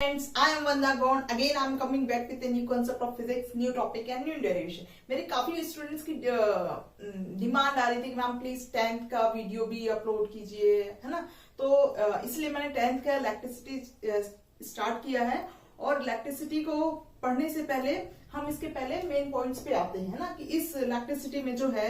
friends, I am Vanda Gaun. Again, I am coming back with a new concept of physics, new topic and new derivation. मेरे काफी students की demand आ रही थी कि ma'am please 10th का video भी upload कीजिए, है ना। तो इसलिए मैंने 10th का इलेक्ट्रिसिटी स्टार्ट किया है। और इलेक्ट्रिसिटी को पढ़ने से पहले हम इसके पहले मेन पॉइंट्स पे आते हैं, ना, कि इस इलेक्ट्रिसिटी में जो है,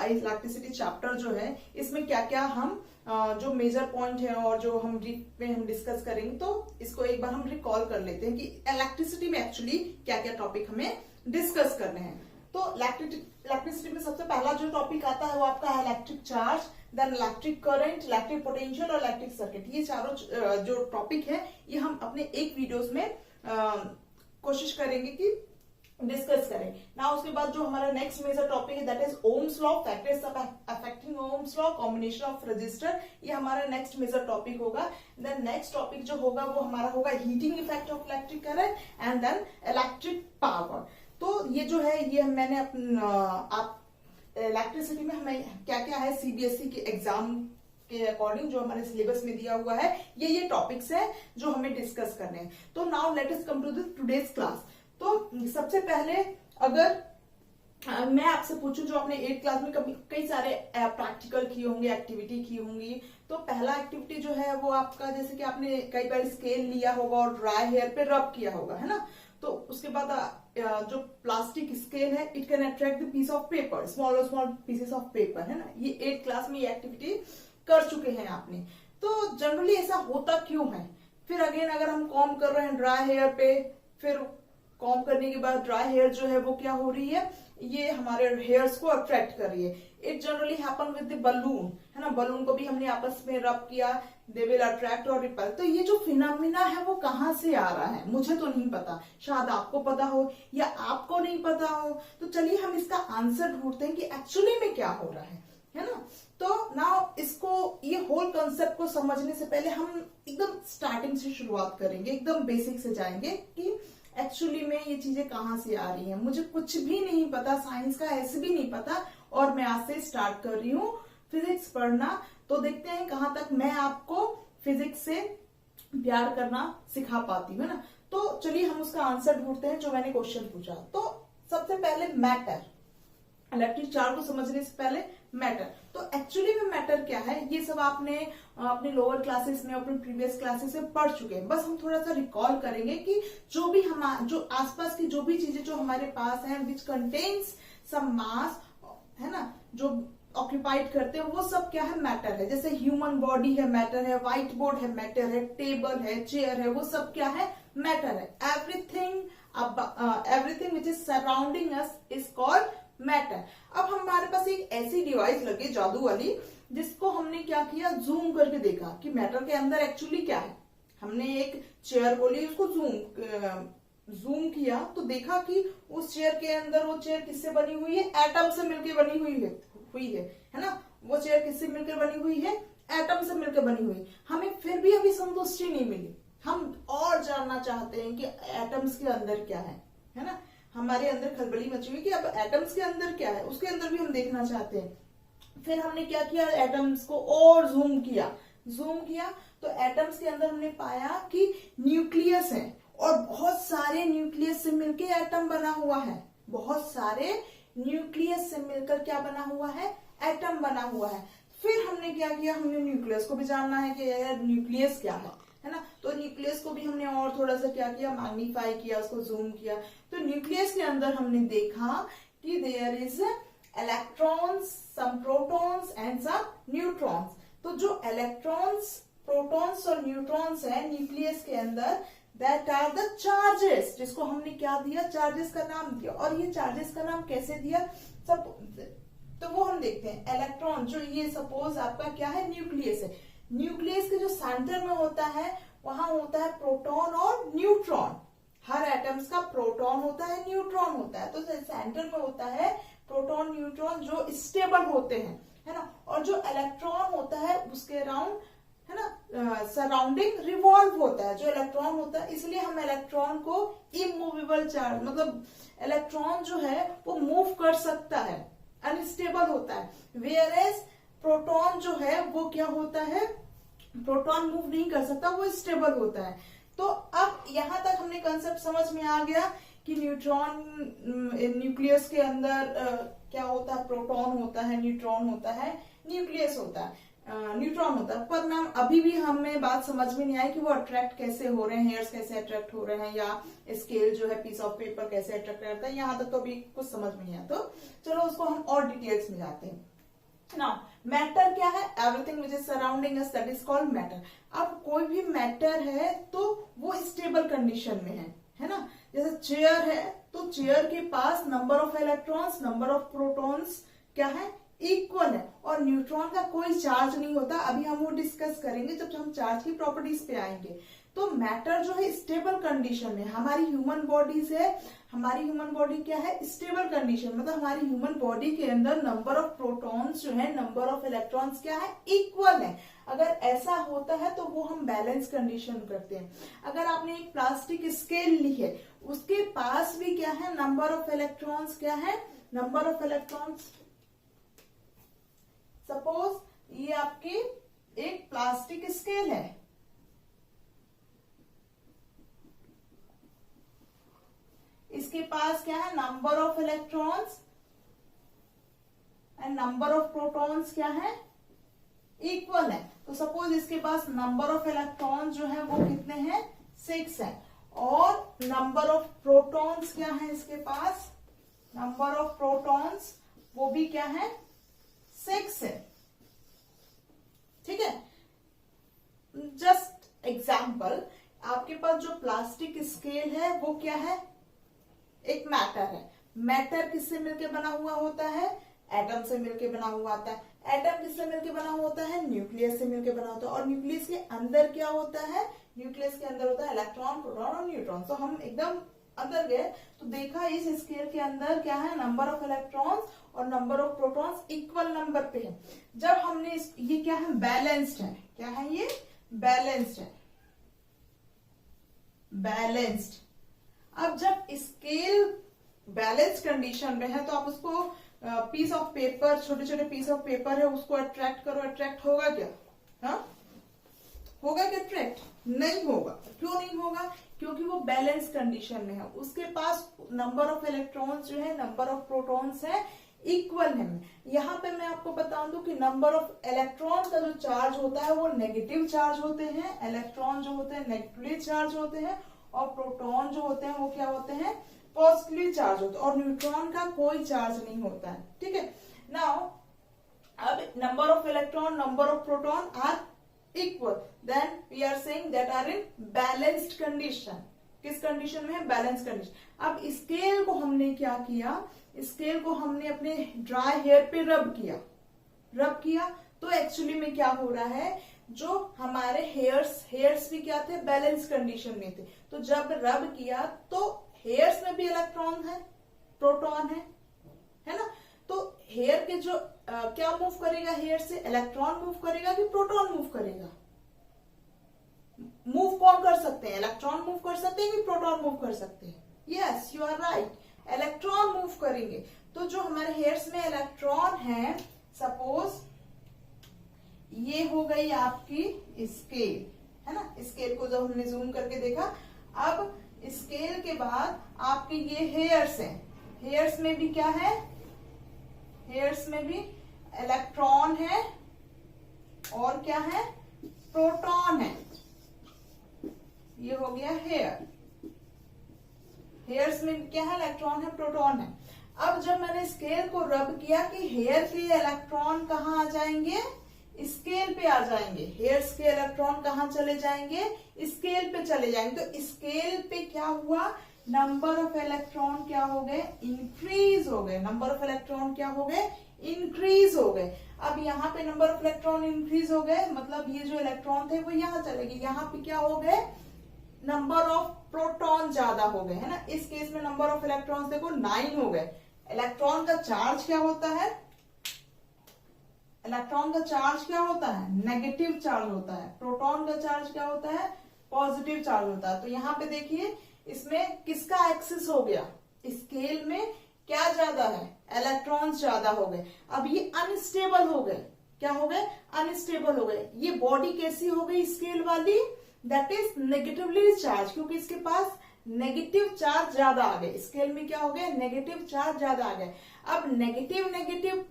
इलेक्ट्रिसिटी चैप्टर जो है, इसमें क्या क्या हम जो मेजर पॉइंट है और जो हम ब्रीफ में हम डिस्कस करेंगे, तो इसको एक बार हम रिकॉल कर लेते हैं कि इलेक्ट्रिसिटी में एक्चुअली क्या क्या टॉपिक हमें डिस्कस करने हैं। तो इलेक्ट्रिसिटी में सबसे पहला जो टॉपिक आता है वो आपका है electric charge, then electric current, electric potential और इलेक्ट्रिक सर्किट। ये चारों जो टॉपिक है ये हम अपने एक वीडियोस में कोशिश करेंगे कि डिस्कस करें ना। उसके बाद जो हमारा नेक्स्ट मेजर टॉपिक है that is Ohm's law, factors affecting Ohm's law, combination of resistor, ये हमारा नेक्स्ट मेजर टॉपिक होगा। देन नेक्स्ट टॉपिक जो होगा वो हमारा होगा heating effect of electric current and then electric power. तो ये जो है ये मैंने आप इलेक्ट्रिसिटी में हमें क्या क्या है सीबीएसई के एग्जाम के अकॉर्डिंग जो हमारे सिलेबस में दिया हुआ है ये टॉपिक्स है जो हमें डिस्कस करने हैं। तो now let us come to the today's class. तो सबसे पहले अगर मैं आपसे पूछूं जो आपने 8th क्लास में कई सारे प्रैक्टिकल किए होंगे, एक्टिविटी की होंगी, तो पहला एक्टिविटी जो है वो आपका जैसे कि आपने कई बार स्केल लिया होगा और ड्राई हेयर पे रब किया होगा, है ना। तो उसके बाद जो प्लास्टिक स्केल है it can attract the piece of paper, small pieces of paper, है ना। ये 8th क्लास में ये एक्टिविटी कर चुके हैं आपने। तो जनरली ऐसा होता क्यों है? फिर अगेन अगर हम कॉम्ब कर रहे हैं ड्राई हेयर पे, फिर कॉम्ब करने के बाद ड्राई हेयर जो है वो क्या हो रही है, ये हमारे हेयर्स को अट्रैक्ट कर रही है। It generally happen with the balloon, है ना। बलून को भी हमने आपस में रब किया, दे विल अट्रैक्ट और रिपेल। तो ये जो फिनोमिना है वो कहाँ से आ रहा है मुझे तो नहीं पता, शायद आपको पता हो या आपको नहीं पता हो। तो चलिए हम इसका आंसर ढूंढते हैं कि एक्चुअली में क्या हो रहा है ना। तो नाउ इसको ये होल कंसेप्ट को समझने से पहले हम एकदम स्टार्टिंग से शुरुआत करेंगे, एकदम बेसिक से जाएंगे कि एक्चुअली में ये चीजें कहाँ से आ रही हैं। मुझे कुछ भी नहीं पता, साइंस का ऐसे भी नहीं पता, और मैं आज से स्टार्ट कर रही हूँ फिजिक्स पढ़ना। तो देखते हैं कहाँ तक मैं आपको फिजिक्स से प्यार करना सिखा पाती हूँ, ना। तो चलिए हम उसका आंसर ढूंढते हैं जो मैंने क्वेश्चन पूछा। तो सबसे पहले मैटर, इलेक्ट्रिक चार्ज को समझने से पहले मैटर। तो एक्चुअली में मैटर क्या है ये सब आपने अपने लोअर क्लासेस में, अपने प्रीवियस क्लासेस में पढ़ चुके हैं। बस हम थोड़ा सा रिकॉल करेंगे कि जो भी जो आसपास की जो भी चीजें जो हमारे पास हैं विच कंटेन्स सम मास, है ना, जो ऑक्यूपाइड करते हैं वो सब क्या है, मैटर है। जैसे ह्यूमन बॉडी है मैटर है, व्हाइट बोर्ड है मैटर है, टेबल है, चेयर है, वो सब क्या है, मैटर है। Everything which is surrounding us is called matter. अब हमारे पास एक ऐसी डिवाइस लगी जादू वाली जिसको हमने क्या किया, जूम करके देखा कि मैटर के अंदर एक्चुअली क्या है। हमने एक चेयर बोली, उसको जूम किया तो देखा कि उस चेयर के अंदर वो चेयर किससे बनी हुई है, एटम से मिलकर बनी हुई है ना। वो चेयर किससे मिलकर बनी हुई है, एटम से मिलकर बनी हुई। हमें फिर भी अभी संतुष्टि नहीं मिली, हम और जानना चाहते हैं कि एटम्स के अंदर क्या है ना। हमारे अंदर खलबली मची हुई कि अब एटम्स के अंदर क्या है, उसके अंदर भी हम देखना चाहते हैं। फिर हमने क्या किया, एटम्स को और जूम किया तो एटम्स के अंदर हमने पाया कि न्यूक्लियस है और बहुत सारे न्यूक्लियस से मिलकर एटम बना हुआ है। बहुत सारे न्यूक्लियस से मिलकर क्या बना हुआ है, एटम बना हुआ है। फिर हमने क्या किया, हमने न्यूक्लियस को भी जानना है कि यार न्यूक्लियस क्या है ना। तो न्यूक्लियस को भी हमने और थोड़ा सा क्या किया, मैग्नीफाई किया, उसको जूम किया। तो न्यूक्लियस के अंदर हमने देखा कि there is electrons, some protons and some neutrons. तो जो इलेक्ट्रॉन्स, प्रोटॉन्स और न्यूट्रॉन्स है न्यूक्लियस के अंदर, दैट आर द चार्जेस, जिसको हमने क्या दिया, चार्जेस का नाम दिया। और ये चार्जेस का नाम कैसे दिया सब, तो वो हम देखते हैं। इलेक्ट्रॉन जो ये सपोज आपका क्या है, न्यूक्लियस है। न्यूक्लियस के जो सेंटर में होता है वहां होता है प्रोटॉन और न्यूट्रॉन। हर एटम्स का प्रोटॉन होता है, न्यूट्रॉन होता है। तो सेंटर में होता है प्रोटॉन न्यूट्रॉन जो स्टेबल होते हैं, है ना। और जो इलेक्ट्रॉन होता है उसके अराउंड, है ना, सराउंडिंग रिवॉल्व होता है जो इलेक्ट्रॉन होता है। इसलिए हम इलेक्ट्रॉन को इमूवेबल चार्ज, मतलब इलेक्ट्रॉन जो है वो मूव कर सकता है, अनस्टेबल होता है। वेयर एज प्रोटॉन जो है वो क्या होता है, प्रोटॉन मूव नहीं कर सकता, वो स्टेबल होता है। तो अब यहां तक हमने कंसेप्ट समझ में आ गया कि न्यूट्रॉन, न्यूक्लियस के अंदर क्या होता है, प्रोटॉन होता है, न्यूट्रॉन होता है, न्यूक्लियस होता है, न्यूट्रॉन होता है। पर मैम अभी भी हमें बात समझ में नहीं आई कि वो अट्रैक्ट कैसे हो रहे हैं, हेयर्स कैसे अट्रैक्ट हो रहे हैं, या स्केल जो है, पीस ऑफ पेपर कैसे अट्रैक्ट करता है। यहाँ तक तो अभी कुछ समझ में नहीं आया, तो चलो उसको हम और डिटेल्स में जाते हैं। नाउ मैटर क्या है? Everything which is surrounding us, that is called matter. अब कोई भी मैटर है तो वो स्टेबल कंडीशन में है ना। जैसे चेयर है तो चेयर के पास number of electrons, number of protons क्या है, इक्वल है, और न्यूट्रॉन का कोई चार्ज नहीं होता। अभी हम वो डिस्कस करेंगे जब हम चार्ज की प्रॉपर्टीज पे आएंगे। तो मैटर जो है स्टेबल कंडीशन में, हमारी ह्यूमन बॉडी से, हमारी ह्यूमन बॉडी क्या है, स्टेबल कंडीशन, मतलब हमारी ह्यूमन बॉडी के अंदर नंबर ऑफ प्रोटॉन्स जो है, नंबर ऑफ इलेक्ट्रॉन्स क्या है, इक्वल है। अगर ऐसा होता है तो वो हम बैलेंस कंडीशन करते हैं। अगर आपने एक प्लास्टिक स्केल ली है, उसके पास भी क्या है, नंबर ऑफ इलेक्ट्रॉन्स क्या है, नंबर ऑफ इलेक्ट्रॉन्स। सपोज ये आपकी एक प्लास्टिक स्केल है, इसके पास क्या है, number of electrons and number of protons क्या है, इक्वल है। तो सपोज इसके पास नंबर ऑफ इलेक्ट्रॉन्स जो है वो कितने हैं, 6 है, और नंबर ऑफ प्रोटॉन्स क्या है इसके पास, नंबर ऑफ प्रोटॉन्स वो भी क्या है, 6 है। ठीक है, जस्ट एग्जाम्पल, आपके पास जो प्लास्टिक स्केल है वो क्या है, एक मैटर है। मैटर किससे मिलके बना हुआ होता है, एटम से मिलके बना हुआ होता है। एटम किससे मिलके बना हुआ होता है, न्यूक्लियस से मिलके बना होता है। और न्यूक्लियस के अंदर क्या होता है, न्यूक्लियस के अंदर होता है इलेक्ट्रॉन, प्रोटॉन और न्यूट्रॉन। तो हम एकदम अंदर गए तो देखा इस स्केल के अंदर क्या है, नंबर ऑफ इलेक्ट्रॉन्स और number of protons equal number पे है। जब हमने ये क्या है, बैलेंस्ड है, क्या है ये, बैलेंस्ड है, बैलेंस्ड। अब जब स्केल बैलेंस कंडीशन में है तो आप उसको पीस ऑफ पेपर, छोटे छोटे पीस ऑफ पेपर है, उसको अट्रैक्ट करो, अट्रैक्ट होगा क्या, हाँ होगा क्या अट्रैक्ट? नहीं होगा। क्यों नहीं होगा? क्योंकि वो बैलेंस कंडीशन में है, उसके पास नंबर ऑफ इलेक्ट्रॉन्स जो है, नंबर ऑफ प्रोटॉन्स है, इक्वल है। यहाँ पे मैं आपको बता दूं कि नंबर ऑफ इलेक्ट्रॉन का जो चार्ज होता है वो नेगेटिव चार्ज होते हैं, इलेक्ट्रॉन जो होते हैं नेगेटिवली चार्ज होते हैं, और प्रोटॉन जो होते हैं वो क्या होते हैं, पॉजिटिवली चार्ज होते हैं, और न्यूट्रॉन का कोई चार्ज नहीं होता है। ठीक है, नाउ अब number of electron, number of proton are equal, then we are saying that are in balanced condition. किस कंडीशन में है, बैलेंस कंडीशन। अब स्केल को हमने क्या किया, स्केल को हमने अपने ड्राई हेयर पे रब किया तो एक्चुअली में क्या हो रहा है, जो हमारे हेयर्स भी क्या थे, बैलेंस कंडीशन में थे। तो जब रब किया तो हेयर्स में भी इलेक्ट्रॉन है, प्रोटॉन है ना। तो हेयर के जो क्या मूव करेगा, हेयर से इलेक्ट्रॉन मूव करेगा कि प्रोटॉन मूव करेगा? मूव कौन कर सकते हैं, इलेक्ट्रॉन मूव कर सकते हैं कि प्रोटॉन मूव कर सकते हैं? Yes, you are right, electron move करेंगे। तो जो हमारे हेयर्स में इलेक्ट्रॉन है, सपोज ये हो गई आपकी स्केल, है ना। स्केल को जब हमने जूम करके देखा, अब स्केल के बाद आपके ये हेयर्स हैं, हेयर्स में भी क्या है, हेयर्स में भी इलेक्ट्रॉन है और क्या है, प्रोटॉन है। ये हो गया हेयर, हेयर्स में क्या है, इलेक्ट्रॉन है, प्रोटॉन है। अब जब मैंने स्केल को रब किया कि हेयर के इलेक्ट्रॉन कहाँ आ जाएंगे, स्केल पे आ जाएंगे। हेयर्स के इलेक्ट्रॉन कहाँ चले जाएंगे, स्केल पे चले जाएंगे। तो स्केल पे क्या हुआ, नंबर ऑफ इलेक्ट्रॉन क्या हो गए, इंक्रीज हो गए। नंबर ऑफ इलेक्ट्रॉन क्या हो गए, इंक्रीज हो गए। अब यहाँ पे नंबर ऑफ इलेक्ट्रॉन इंक्रीज हो गए, मतलब ये जो इलेक्ट्रॉन थे वो यहाँ चले गए। यहाँ पे क्या हो गए, नंबर ऑफ प्रोटॉन ज्यादा हो गए, है ना। इस केस में नंबर ऑफ इलेक्ट्रॉन देखो 9 हो गए। इलेक्ट्रॉन का चार्ज क्या होता है, इलेक्ट्रॉन का चार्ज क्या होता है, नेगेटिव चार्ज होता है। प्रोटॉन का चार्ज क्या होता है, पॉजिटिव चार्ज होता है। तो यहाँ पे देखिए इसमें किसका एक्सेस हो गया, स्केल में क्या ज्यादा है, इलेक्ट्रॉन्स ज्यादा हो गए। अब ये अनस्टेबल हो गए, क्या हो गए, अनस्टेबल हो गए। ये बॉडी कैसी हो गई स्केल वाली, दैट इज नेगेटिवली चार्ज, क्योंकि इसके पास नेगेटिव चार्ज ज्यादा आ गए, स्केल में क्या हो गया, नेगेटिव चार्ज ज्यादा आ गए। अब नेगेटिव नेगेटिव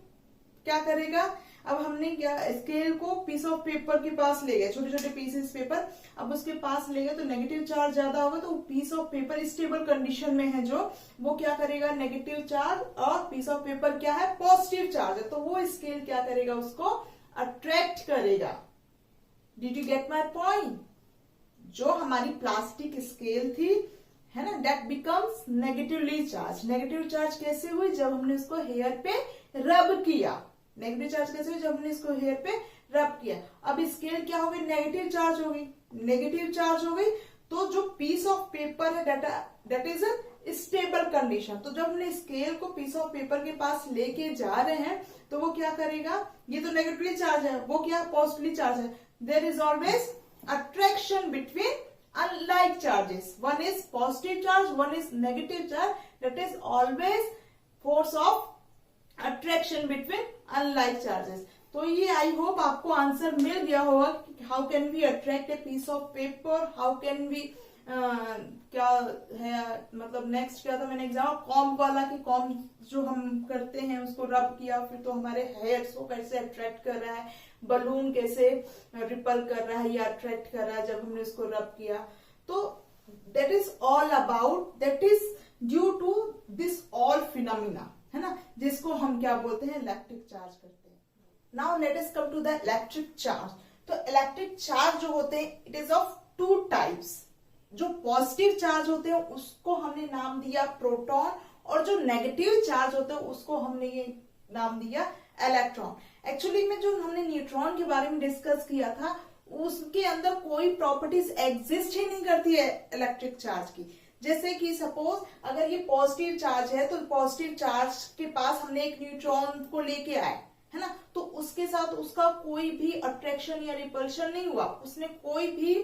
क्या करेगा, अब हमने क्या स्केल को पीस ऑफ पेपर के पास ले गए, छोटे छोटे पीसेस पेपर, अब उसके पास ले गए तो नेगेटिव चार्ज ज्यादा होगा, तो piece of paper stable condition में है जो, वो क्या करेगा, नेगेटिव चार्ज, और पीस ऑफ पेपर क्या है, पॉजिटिव चार्ज है, तो वो स्केल क्या करेगा, उसको अट्रैक्ट करेगा। Did you get my point? जो हमारी प्लास्टिक स्केल थी, है ना, that becomes negatively charge. Negative charge कैसे हुई, जब हमने उसको हेयर पे रब किया। नेगेटिव चार्ज कैसे हुई, जब हमने इसको हेयर पे रब किया। अब स्केल क्या हो गई, नेगेटिव चार्ज हो गई, नेगेटिव चार्ज हो गई, तो जो पीस ऑफ पेपर है that is a stable condition. तो जब हमने स्केल को पीस ऑफ पेपर के पास लेके जा रहे हैं, तो वो क्या करेगा, ये तो नेगेटिवली चार्ज है, वो क्या पॉजिटिवली चार्ज है। There is always attraction between unlike charges, one is positive charge, one is negative charge, that is always force of attraction between unlike charges। तो ये आई होप आपको आंसर मिल गया होगा कि how can we attract a piece of paper, how can we क्या है, मतलब next क्या था, मैंने एग्जाम कॉम्ब वाला कि कॉम्ब जो हम करते हैं उसको रब किया, फिर तो हमारे हेयर्स को कैसे अट्रैक्ट कर रहा है, बलून कैसे रिपल कर रहा है या अट्रैक्ट कर रहा है जब हमने उसको रब किया। तो that is all about, that is due to this all phenomena, है ना, जिसको हम क्या बोलते हैं, इलेक्ट्रिक चार्ज करते हैं। Now let us come to the electric charge. तो इलेक्ट्रिक चार्ज जो होते हैं, it is of two types. जो पॉजिटिव चार्ज होते हैं उसको हमने नाम दिया प्रोटॉन, और जो नेगेटिव चार्ज होता है उसको हमने ये नाम दिया इलेक्ट्रॉन। एक्चुअली में जो हमने न्यूट्रॉन के बारे में डिस्कस किया था, उसके अंदर कोई प्रॉपर्टीज एग्जिस्ट ही नहीं करती है इलेक्ट्रिक चार्ज की। जैसे कि सपोज अगर ये पॉजिटिव चार्ज है, तो पॉजिटिव चार्ज के पास हमने एक न्यूट्रॉन को लेके आए, है ना, तो उसके साथ उसका कोई भी अट्रैक्शन या रिपल्शन नहीं हुआ, उसने कोई भी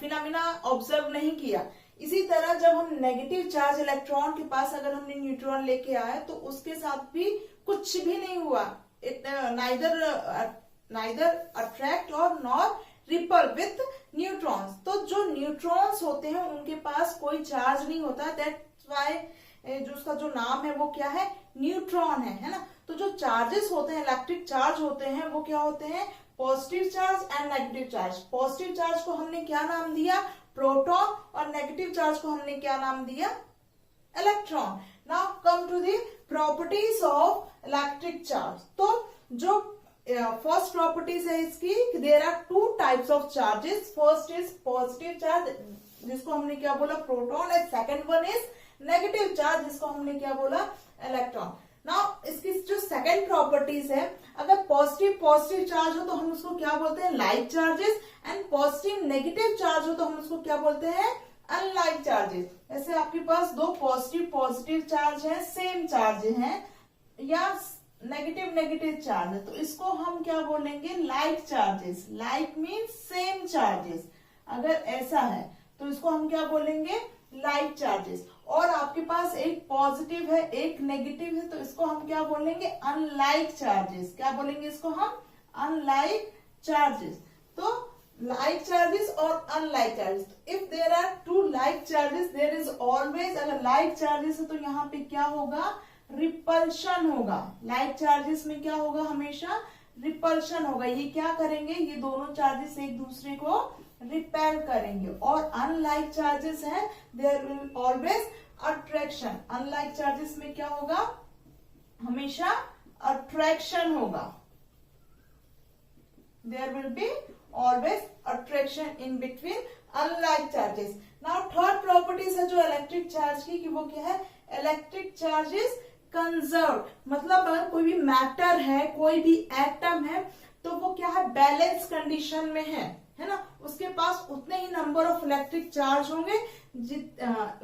फिनोमिना ऑब्जर्व नहीं किया। इसी तरह जब हम नेगेटिव चार्ज इलेक्ट्रॉन के पास अगर हमने न्यूट्रॉन लेके आए, तो उसके साथ भी कुछ भी नहीं हुआ, नाइदर अट्रैक्ट और नॉर रिपल विथ न्यूट्रॉन्स। तो जो न्यूट्रॉन्स होते हैं उनके पास कोई चार्ज नहीं होता, दैट्स व्हाई जो उसका जो नाम है वो क्या है, न्यूट्रॉन है ना। तो जो चार्जेस होते हैं, इलेक्ट्रिक चार्ज होते हैं, वो क्या होते हैं, positive charge and negative charge. Positive charge को हमने क्या नाम दिया, प्रोटॉन, और नेगेटिव चार्ज को हमने क्या नाम दिया, electron. Now come to the properties of electric charge. तो जो फर्स्ट प्रॉपर्टीज है इसकी, there are two types of charges. First is positive charge, जिसको हमने क्या बोला, proton, and second one is negative charge, जिसको हमने क्या बोला, इलेक्ट्रॉन। नाउ इसकी जो सेकेंड प्रॉपर्टीज है, अगर पॉजिटिव चार्ज हो तो हम उसको क्या बोलते हैं, like charges, and positive negative charge हो तो हम उसको क्या बोलते हैं, अनलाइक चार्जेस। ऐसे आपके पास दो पॉजिटिव चार्ज है, सेम चार्ज हैं, या नेगेटिव चार्ज है, तो इसको हम क्या बोलेंगे, like charges. Like means same charges. अगर ऐसा है तो इसको हम क्या बोलेंगे, लाइक चार्जेस। और आपके पास एक पॉजिटिव है एक नेगेटिव है, तो इसको हम क्या बोलेंगे, अनलाइक चार्जेस। क्या बोलेंगे इसको हम, अनलाइक चार्जेस। तो लाइक चार्जेस और unlike charges. If there are two like charges, there is always, अगर लाइक चार्जेस है तो यहाँ पे क्या होगा, रिपल्शन होगा। लाइक चार्जेस में क्या होगा, हमेशा रिपल्शन होगा। ये क्या करेंगे, ये दोनों चार्जेस एक दूसरे को रिपेल करेंगे। और अनलाइक चार्जेस है, there will always attraction. Unlike charges में क्या होगा, हमेशा अट्रैक्शन होगा। There will be always attraction in between unlike charges. Now third properties है जो इलेक्ट्रिक चार्ज की, कि वो क्या है, इलेक्ट्रिक चार्जेस कंजर्व। मतलब अगर कोई भी मैटर है, कोई भी एटम है, तो वो क्या है, बैलेंस कंडीशन में है ना, उसके पास उतने ही नंबर ऑफ इलेक्ट्रिक चार्ज होंगे,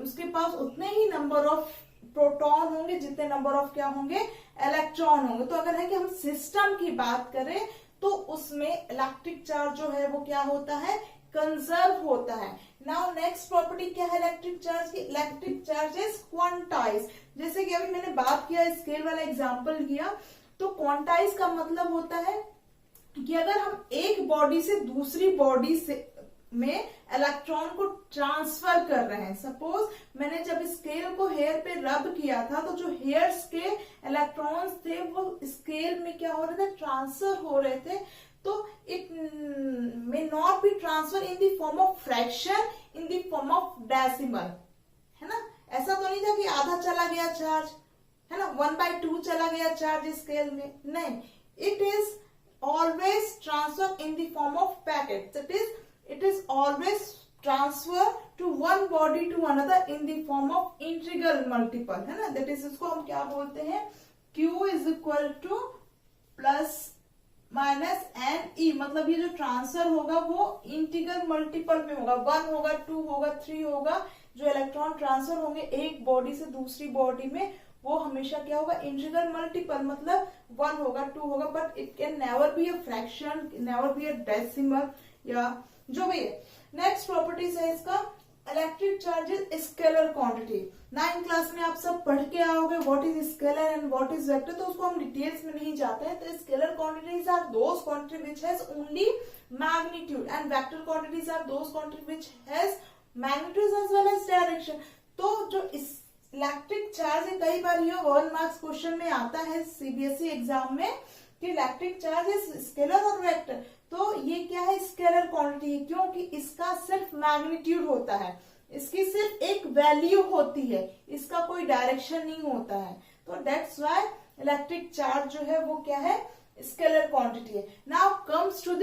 उसके पास उतने ही नंबर ऑफ प्रोटॉन होंगे जितने नंबर ऑफ क्या होंगे, इलेक्ट्रॉन होंगे। तो अगर है कि हम सिस्टम की बात करें, तो उसमें इलेक्ट्रिक चार्ज जो है वो क्या होता है, कंजर्व होता है। नाउ नेक्स्ट प्रॉपर्टी क्या है इलेक्ट्रिक चार्ज की, इलेक्ट्रिक चार्ज इज क्वांटाइज। जैसे कि अभी मैंने बात किया, स्केल वाला एग्जांपल किया, तो क्वांटाइज का मतलब होता है कि अगर हम एक बॉडी से दूसरी बॉडी से में इलेक्ट्रॉन को ट्रांसफर कर रहे हैं, सपोज मैंने जब स्केल को हेयर पे रब किया था तो जो हेयर्स के इलेक्ट्रॉन्स थे वो स्केल में क्या हो रहे थे, ट्रांसफर हो रहे थे, तो it may not be transfer in the form of fraction, in the form of decimal, है ना। ऐसा तो नहीं था कि आधा चला गया चार्ज, है ना, 1/2 चला गया चार्ज स्केल में, नहीं, it is always transfer in the form of packets. That is, it is always transfer to one body to another in the form of integral multiple, है ना। That is, इसको हम क्या बोलते हैं, Q is equal to plus minus N E, मतलब ये जो ट्रांसफर होगा वो इंटीग्रल मल्टीपल में होगा, 1 होगा, 2 होगा, 3 होगा, जो इलेक्ट्रॉन ट्रांसफर होंगे एक बॉडी से दूसरी बॉडी में वो हमेशा क्या होगा, इंटीग्रल मल्टीपल, मतलब 1 होगा, 2 होगा, but it can never be a fraction, never be a decimal, या जो भी है। नेक्स्ट प्रॉपर्टीज है इसका, electric charge is scalar quantity. 9th class में आप सब पढ़ के आओगे what is scalar and what is vector, तो उसको हम डिटेल्स में नहीं जाते हैं। तो scalar quantities are those quantity which has only magnitude and vector quantities are those quantity which has magnitude as well as direction. तो जो इलेक्ट्रिक चार्ज है, कई बार ये 1 मार्क्स क्वेश्चन में आता है सीबीएसई एग्जाम में कि इलेक्ट्रिक चार्ज इज स्केलर और वेक्टर, तो ये क्या है, स्केलर क्वांटिटी है, क्योंकि इसका सिर्फ मैग्नीट्यूड होता है, इसकी सिर्फ एक वैल्यू होती है, इसका कोई डायरेक्शन नहीं होता है, तो दैट्स व्हाई इलेक्ट्रिक चार्ज जो है वो क्या है, स्केलर क्वांटिटी है। Now comes to the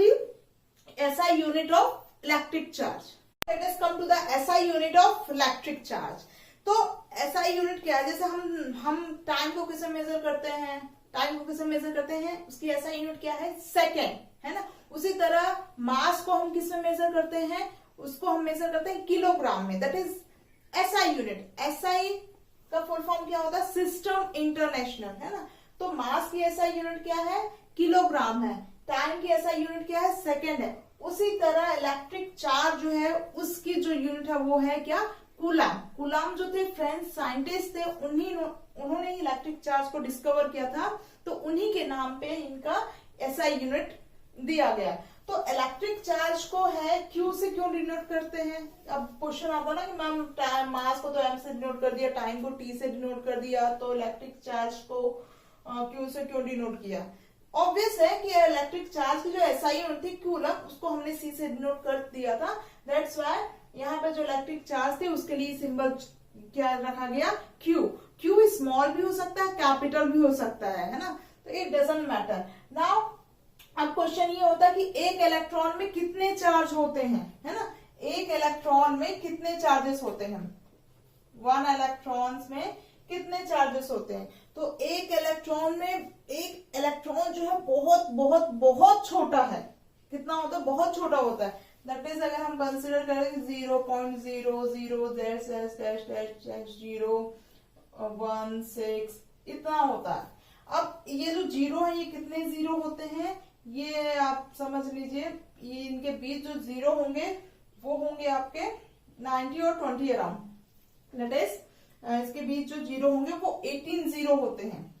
SI unit of electric charge. Let us come to the SI unit of electric charge. तो एसआई यूनिट क्या है, जैसे हम टाइम को किसे मेजर करते हैं, टाइम को किसे मेजर करते हैं, उसकी एसआई यूनिट क्या है, सेकेंड, है ना। उसी तरह मास को हम किस में मेजर करते हैं, उसको हम मेजर करते हैं किलोग्राम में, that is SI unit. SI का फुल फॉर्म क्या होता है, सिस्टम इंटरनेशनल, है ना। तो मास की एसआई यूनिट क्या है, किलोग्राम है, टाइम की एसआई यूनिट क्या है, सेकेंड है। उसी तरह इलेक्ट्रिक चार्ज जो है उसकी जो यूनिट है वो है क्या, कूलाम। कूलाम जो थे फ्रेंच साइंटिस्ट थे, उन्होंने ही इलेक्ट्रिक चार्ज को डिस्कवर किया था, तो उन्हीं के नाम पे इनका एसआई यूनिट दिया गया। तो इलेक्ट्रिक चार्ज को है क्यू से क्यों डिनोट करते हैं। अब क्वेश्चन आता ना कि मैम मास को तो एम से डिनोट कर दिया, टाइम को टी से डिनोट कर दिया, तो इलेक्ट्रिक चार्ज को क्यू से क्यों डिनोट किया। ऑब्वियस है कि इलेक्ट्रिक चार्ज की जो एसआई यूनिट थी कूलम, उसको हमने सी से डिनोट कर दिया था, दैट्स व्हाई यहाँ पे जो इलेक्ट्रिक चार्ज थे उसके लिए सिंबल क्या रखा गया, क्यू। क्यू स्मॉल भी हो सकता है, कैपिटल भी हो सकता है ना, तो इट डजंट मैटर। नाउ अब क्वेश्चन ये होता है कि एक इलेक्ट्रॉन में कितने चार्ज होते हैं, है ना, एक इलेक्ट्रॉन में कितने चार्जेस होते हैं, 1 इलेक्ट्रॉन में कितने चार्जेस होते हैं। तो एक इलेक्ट्रॉन में एक इलेक्ट्रॉन जो है बहुत बहुत बहुत छोटा है, कितना होता है, बहुत छोटा होता है, दैट इज अगर हम कंसिडर करें 0.00000016 इतना होता है। अब ये जो जीरो है, ये कितने जीरो होते हैं, ये आप समझ लीजिए, ये इनके बीच जो जीरो होंगे वो होंगे आपके 90 और 20 अराउंड, दैट इज इसके बीच जो जीरो होंगे वो 18 जीरो होते हैं।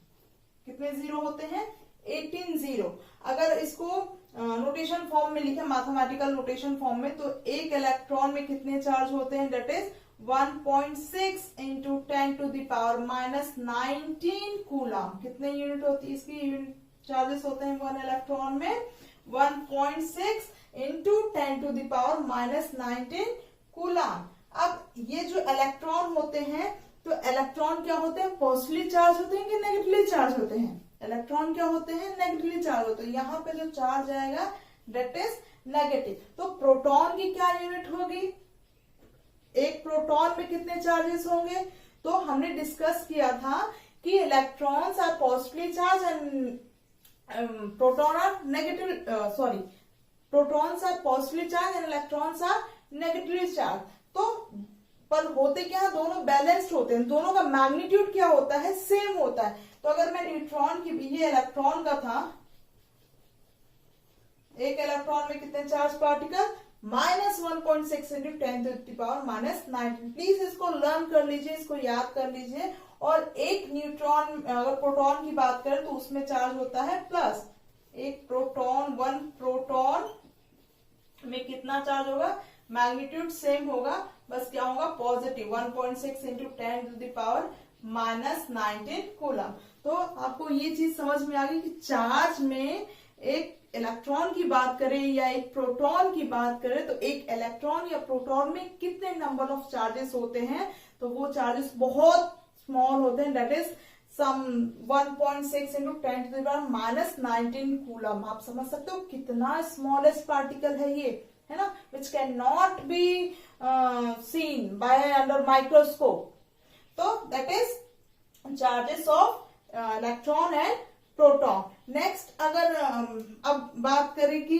कितने जीरो होते हैं, 18 जीरो। अगर इसको नोटेशन फॉर्म में लिखे, मैथमेटिकल नोटेशन फॉर्म में, तो एक इलेक्ट्रॉन में कितने चार्ज होते हैं, that is 1.6 into 10 to the power -19 coulomb. कितने यूनिट होती है इसकी, यूनिट चार्जेस होते हैं 1 इलेक्ट्रॉन में 1.6 into 10 to the power -19 coulomb. अब ये जो इलेक्ट्रॉन होते हैं, तो इलेक्ट्रॉन क्या होते हैं, पॉजिटिवली चार्ज होते हैं कि नेगेटिवली चार्ज होते हैं, इलेक्ट्रॉन क्या होते हैं, नेगेटिवली चार्ज होते हैं। यहाँ पे जो चार्ज आएगा दैट इज नेगेटिव। तो प्रोटॉन की क्या यूनिट होगी, एक प्रोटॉन में कितने चार्जेस होंगे, तो हमने डिस्कस किया था कि electrons are positively charge and proton are negative, sorry, protons are positively charge and electrons are negatively charge. तो पर होते क्या, दोनों बैलेंस्ड होते हैं, दोनों का मैग्नीट्यूड क्या होता है, सेम होता है। तो अगर मैं न्यूट्रॉन की, ये इलेक्ट्रॉन का था, एक इलेक्ट्रॉन में कितने charge particle, -1.6 into 10 to the power -19। Please इसको लर्न कर लीजिए, इसको याद कर लीजिए। और एक न्यूट्रॉन, अगर प्रोटॉन की बात करें तो उसमें चार्ज होता है प्लस, एक प्रोटॉन, 1 प्रोटॉन में कितना चार्ज होगा, मैग्नीट्यूड सेम होगा, बस क्या होगा positive, 1.6 into 10 to the power minus 19 coulomb. तो आपको ये चीज समझ में आ गई कि चार्ज में एक इलेक्ट्रॉन की बात करें या एक प्रोटॉन की बात करें तो एक इलेक्ट्रॉन या प्रोटॉन में कितने नंबर ऑफ चार्जेस होते हैं, तो वो चार्जेस बहुत स्मॉल होते हैं, that is some 1.6 into 10 to the power minus 19 coulomb. आप समझ सकते हो कितना स्मॉलेस्ट पार्टिकल है ये, है ना, which can not be seen by under microscope. तो that is charges of electron and proton. Next अगर अब बात करें कि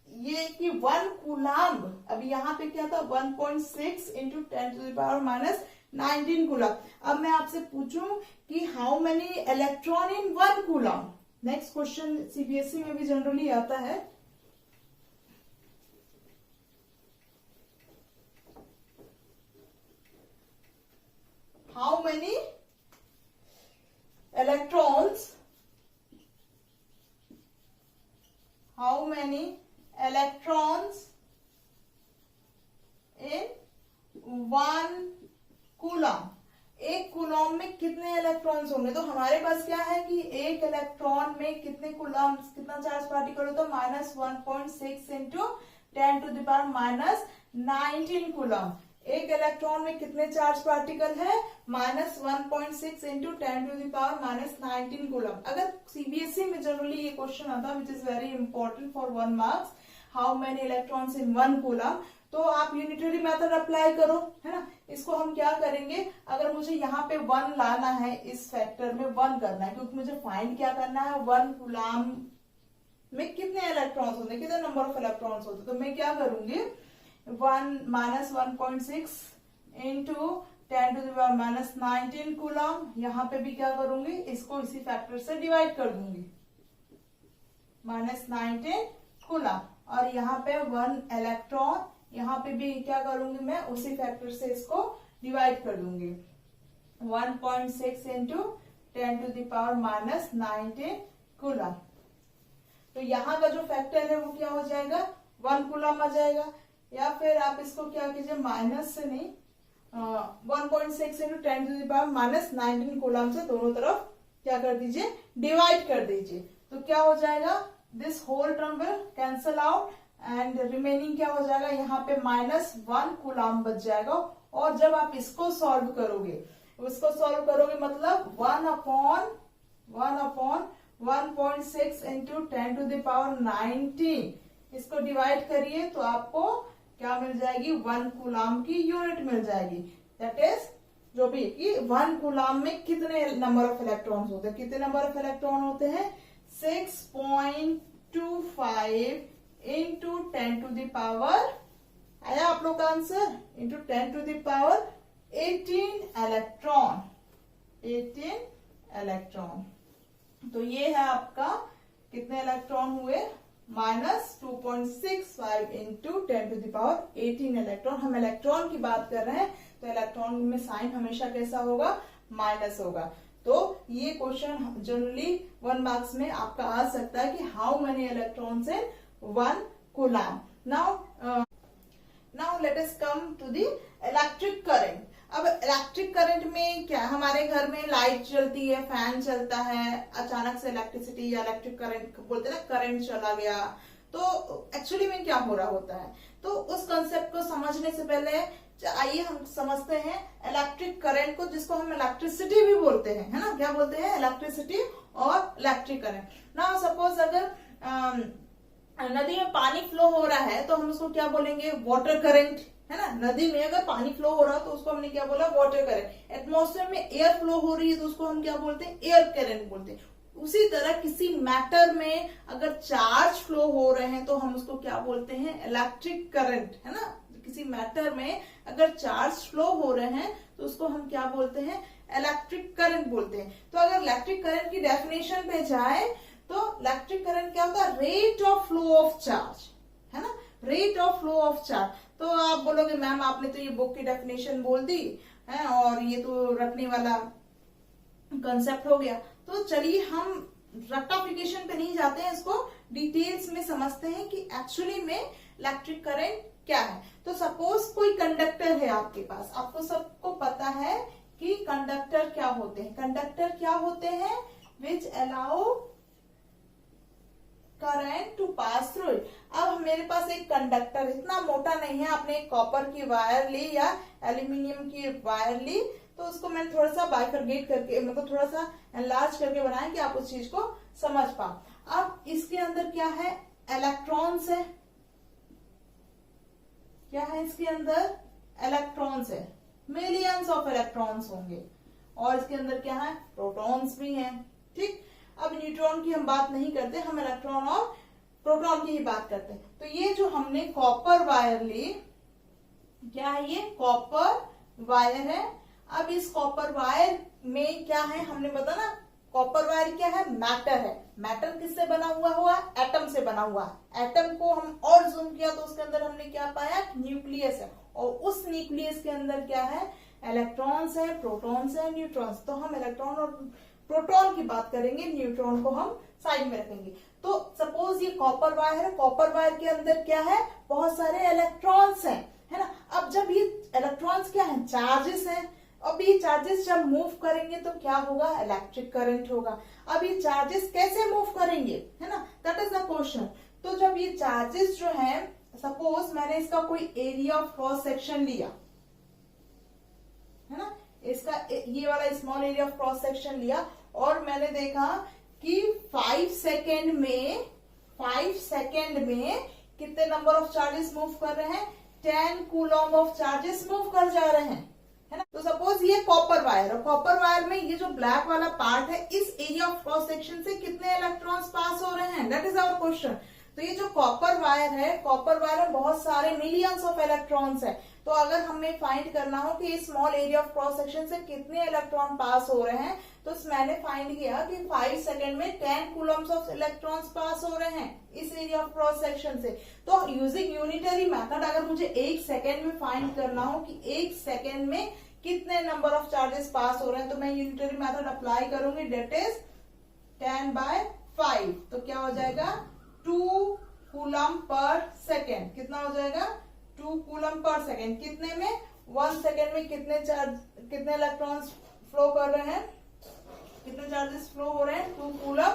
ये कि 1 कूलम, अभी यहाँ पे क्या था 1.6 into 10 to the power minus 19 coulomb. अब मैं आपसे पूछूं कि how many electron in 1 coulomb. Next question CBSE में भी जनरली आता है। How many electrons, how many electrons in 1 coulomb. एक कूलम में कितने इलेक्ट्रॉन्स होंगे, तो हमारे पास क्या है कि एक इलेक्ट्रॉन में कितने कूलम, कितना चार्ज पार्टिकल होता है, minus 1.6 into 10 to the power minus 19 coulomb. एक इलेक्ट्रॉन में कितने चार्ज पार्टिकल है, minus 1.6 into 10 to the power minus 19 coulomb. अगर सीबीएसई में जनरली ये क्वेश्चन आता है which is very important for 1 marks, how many electrons in 1 coulomb, तो आप यूनिटरी मेथड अप्लाई करो, है ना। इसको हम क्या करेंगे, अगर मुझे यहाँ पे 1 लाना है, इस फैक्टर में 1 करना है, क्योंकि मुझे फाइंड क्या करना है, 1 कूलम में कितने इलेक्ट्रॉन्स होते हैं, कितने नंबर ऑफ इलेक्ट्रॉन्स होते हैं, तो मैं क्या करूंगी 1 minus 1.6 into 10 to the power minus 19 कूलम, यहाँ पे भी क्या करूंगी, इसको इसी फैक्टर से डिवाइड कर दूंगी, माइनस 19 कूलम, और यहाँ पे 1 इलेक्ट्रॉन, यहाँ पे भी क्या करूंगी मैं, उसी फैक्टर से इसको डिवाइड कर दूंगी, 1.6 into 10 to the power minus 19 coulomb. तो यहाँ का जो फैक्टर है वो क्या हो जाएगा, 1 कूलम आ जाएगा, या फिर आप इसको क्या कीजिए, माइनस से नहीं 1.6 into 10 to the power minus 19 कूलम से दोनों तरफ क्या कर दीजिए, डिवाइड कर दीजिए। तो क्या हो जाएगा, this whole term will cancel out and remaining क्या हो जाएगा, यहाँ पे माइनस 1 कूलम बच जाएगा। और जब आप इसको सॉल्व करोगे, मतलब 1/1.6 इंटू 10 टू द पावर 19, इसको डिवाइड करिए तो आपको क्या मिल जाएगी, 1 कूलम की यूनिट मिल जाएगी। दैट इज जो भी कि 1 कूलम में कितने नंबर ऑफ इलेक्ट्रॉन्स होते हैं, कितने नंबर ऑफ इलेक्ट्रॉन होते हैं, 6.25 इंटू 10 टू द पावर, आया आप लोग का answer, into 10 to the power 18 electron, 18 electron. तो ये है आपका कितने इलेक्ट्रॉन हुए, minus 2.65 into 10 to the power 18 electron. हम इलेक्ट्रॉन की बात कर रहे हैं तो इलेक्ट्रॉन में साइन हमेशा कैसा होगा, माइनस होगा। तो ये क्वेश्चन जनरली 1 मार्क्स में आपका आ सकता है कि how many electrons in 1 coulomb. Now let us come to the electric current. अब इलेक्ट्रिक करंट में क्या, हमारे घर में लाइट चलती है, फैन चलता है, अचानक से इलेक्ट्रिसिटी या इलेक्ट्रिक करंट बोलते हैं ना, करंट चला गया, तो एक्चुअली में क्या हो रहा होता है। तो उस कंसेप्ट को समझने से पहले आइए हम समझते हैं इलेक्ट्रिक करंट को, जिसको हम इलेक्ट्रिसिटी भी बोलते हैं, है ना, क्या बोलते हैं, इलेक्ट्रिसिटी और इलेक्ट्रिक करंट। नाउ सपोज अगर नदी में पानी फ्लो हो रहा है तो हम उसको क्या बोलेंगे, वाटर करंट, है ना। नदी में अगर पानी फ्लो हो रहा है तो उसको हमने क्या बोला, वाटर करंट। एटमॉस्फेयर में एयर फ्लो हो रही है तो उसको हम क्या बोलते हैं, एयर करंट बोलते हैं। उसी तरह किसी मैटर में अगर चार्ज फ्लो हो रहे हैं तो हम उसको क्या बोलते हैं, इलेक्ट्रिक करंट, है ना। किसी मैटर में अगर चार्ज फ्लो हो रहे हैं तो उसको हम क्या बोलते हैं, इलेक्ट्रिक करंट बोलते हैं। तो अगर इलेक्ट्रिक करंट की डेफिनेशन पे जाए तो इलेक्ट्रिक करंट क्या होता है, rate of flow of charge, है ना, rate of flow of charge. तो आप बोलोगे मैम आपने तो ये बुक की डेफिनेशन बोल दी है और ये तो रटने वाला कंसेप्ट हो गया। तो चलिए हम रेक्टिफिकेशन पे नहीं जाते हैं, इसको डिटेल्स में समझते हैं कि एक्चुअली में इलेक्ट्रिक करंट क्या है। तो सपोज कोई कंडक्टर है आपके पास, आपको सबको पता है कि कंडक्टर क्या होते हैं। कंडक्टर क्या होते हैं? Which allow current to pass through it. अब मेरे पास एक कंडक्टर इतना मोटा नहीं है, आपने एक कॉपर की वायर ली या एल्यूमिनियम की वायर ली, तो उसको मैंने थोड़ा सा बाइफरगेट करके, मतलब थोड़ा सा एनलार्ज करके बनाया कि आप उस चीज को समझ पाओ। अब इसके अंदर क्या है? इलेक्ट्रॉन्स है। क्या है इसके अंदर? इलेक्ट्रॉन्स है, मिलियंस ऑफ इलेक्ट्रॉन्स होंगे। और इसके अंदर क्या है? प्रोटॉन्स भी हैं। ठीक, अब न्यूट्रॉन की हम बात नहीं करते, हम इलेक्ट्रॉन और प्रोटॉन की ही बात करते हैं। तो ये जो हमने कॉपर वायर ली, क्या है ये? कॉपर वायर है। अब इस कॉपर वायर में क्या है? हमने बताया ना, कॉपर वायर क्या है? मैटर है। मैटर किससे बना हुआ है? एटम से बना हुआ है। एटम को हम और जूम किया तो उसके अंदर हमने क्या पाया? न्यूक्लियस है। और उस न्यूक्लियस के अंदर क्या है? इलेक्ट्रॉन्स है, प्रोटॉन्स है, न्यूट्रॉन्स। तो हम इलेक्ट्रॉन और प्रोटॉन की बात करेंगे, न्यूट्रॉन को हम साइड में रखेंगे। तो सपोज ये कॉपर वायर है, कॉपर वायर के अंदर क्या है? बहुत सारे इलेक्ट्रॉन्स हैं, है ना। अब जब ये इलेक्ट्रॉन्स क्या है? चार्जेस हैं। अब ये चार्जेस जब मूव करेंगे तो क्या होगा? इलेक्ट्रिक करंट होगा। अब ये चार्जेस कैसे मूव करेंगे, है ना, दैट इज द क्वेश्चन। तो जब ये चार्जेस जो है, सपोज मैंने इसका कोई एरिया ऑफ क्रॉस सेक्शन लिया, है ना, इसका ये वाला small area of cross section लिया, और मैंने देखा कि 5 सेकेंड में कितने नंबर ऑफ चार्जेस मूव कर रहे हैं? 10 कूलॉम ऑफ चार्जेस मूव कर जा रहे हैं, है ना। तो सपोज ये कॉपर वायर है, कॉपर वायर में ये जो ब्लैक वाला पार्ट है, इस एरिया ऑफ क्रॉस सेक्शन से कितने इलेक्ट्रॉन्स पास हो रहे हैं? That is our question. तो ये जो कॉपर वायर है, कॉपर वायर में बहुत सारे मिलियंस ऑफ इलेक्ट्रॉन्स है। तो अगर हमें फाइंड करना हो कि small area of cross section से कितने इलेक्ट्रॉन पास हो रहे हैं, तो मैंने फाइंड किया कि 5 सेकेंड में 10 कूलम्स ऑफ इलेक्ट्रॉन्स पास हो रहे हैं इस एरिया ऑफ क्रॉस सेक्शन से। तो यूजिंग यूनिटरी मेथड, अगर मुझे 1 सेकेंड में फाइंड करना हो कि 1 सेकेंड में कितने नंबर ऑफ चार्जेस पास हो रहे हैं, तो मैं यूनिटरी मेथड अप्लाई करूंगी, डेट इज 10/5। तो क्या हो जाएगा? 2 कूलम पर सेकेंड। कितना हो जाएगा? 2 कूलम पर सेकेंड। कितने में? 1 सेकेंड में कितने इलेक्ट्रॉन्स फ्लो कर रहे हैं? कितने चार्जेस फ्लो हो रहे हैं? 2 कूलम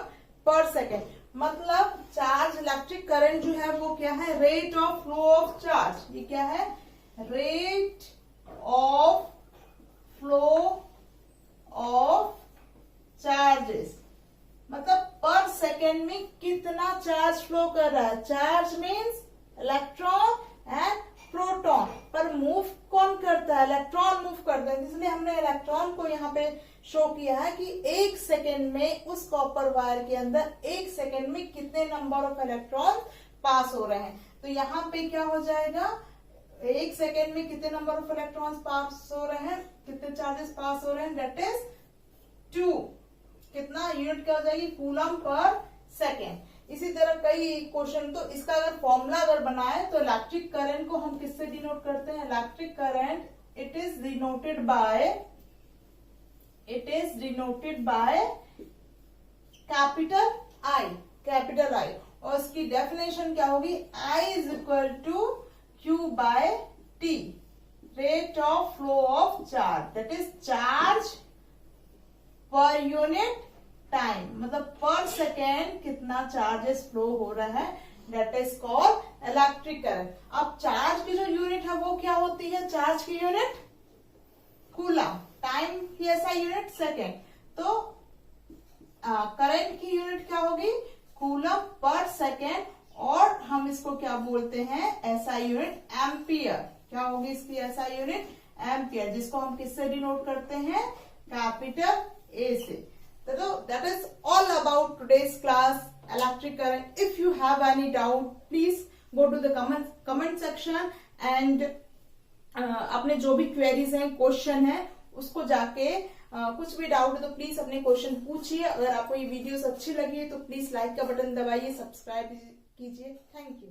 पर सेकेंड। मतलब चार्ज, इलेक्ट्रिक करंट जो है वो क्या है? Rate of flow of charge. ये क्या है? Rate of flow of charges. मतलब पर सेकेंड में कितना चार्ज फ्लो कर रहा है। Charge means electron and proton. पर मूव कौन करता है? इलेक्ट्रॉन मूव करता है, इसलिए हमने इलेक्ट्रॉन को यहाँ पे शो किया है कि 1 सेकेंड में उस कॉपर वायर के अंदर 1 सेकेंड में कितने नंबर ऑफ इलेक्ट्रॉन पास हो रहे हैं। तो यहाँ पे क्या हो जाएगा? 1 सेकेंड में कितने नंबर ऑफ इलेक्ट्रॉन्स पास हो रहे हैं, कितने चार्जेस पास हो रहे हैं, दैट इज 2। कितना यूनिट क्या हो जाएगी? Coulomb per second. इसी तरह कई क्वेश्चन, तो इसका अगर फॉर्मूला अगर बनाए तो इलेक्ट्रिक करंट को हम किससे डिनोट करते हैं? Electric current it is denoted by capital I. और इसकी डेफिनेशन क्या होगी? I is equal to Q/T, rate of flow of charge, that is charge per unit time. मतलब पर सेकेंड कितना चार्जेस फ्लो हो रहा है, that is called electric current. अब चार्ज की जो यूनिट है वो क्या होती है? चार्ज की यूनिट कूलम, टाइम की ऐसा यूनिट सेकेंड। तो करंट की यूनिट क्या होगी? Coulomb per second. और हम इसको क्या बोलते हैं? ऐसा यूनिट एम्पियर। क्या होगी इसकी ऐसा यूनिट? एम्पियर, जिसको हम किससे डिनोट करते हैं? कैपिटल A से। So that is all about today's class, electric current. If you have any doubt, please go to the comment section and अपने जो भी क्वेरीज हैं, क्वेश्चन है, उसको जाके कुछ भी डाउट है तो प्लीज अपने क्वेश्चन पूछिए। अगर आपको ये वीडियोस अच्छी लगी है तो प्लीज लाइक का बटन दबाइए, सब्सक्राइब कीजिए। Thank you.